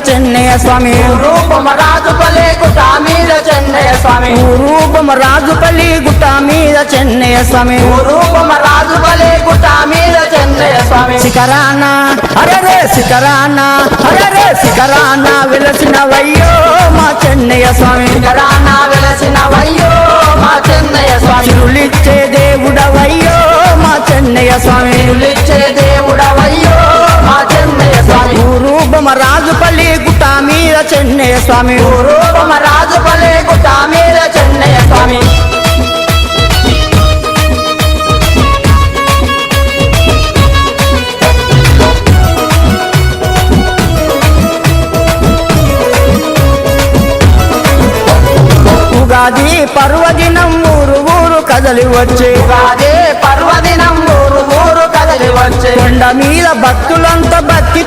చెన్నయ్య స్వామి రూపమరాజుపల్లి గుట్ట మీద చెన్నయ్య స్వామి రూపమరాజుపల్లి గుట్ట మీద చెన్నయ్య స్వామి రూపమరాజుపల్లి గుట్ట మీద చెన్నయ్య స్వామి శిఖరాన అరే శిఖరాన శిఖరాన వెలసినవయ్యో మా చెన్నయ్య స్వామి శిఖరాన వెలసినవయ్యో మా చెన్నయ్య స్వామి చిరులిచ్చే దేవుడవయ్యో మా చెన్నయ్య స్వామి చిరులిచ్చే దేవుడవయ్యో మా చెన్నయ్య స్వామి రూపమరాజుపల్లి గుట్ట మీద చెన్నయ్య స్వామి రూపమరాజుపల్లి గుట్ట మీద చెన్నయ్య స్వామి ఉగాది పర్వదినం ఊరు కదలి వచ్చే ఉగాది పర్వదినం ఊరు కదలి వచ్చే కొండ మీద భక్తులంతా భక్తి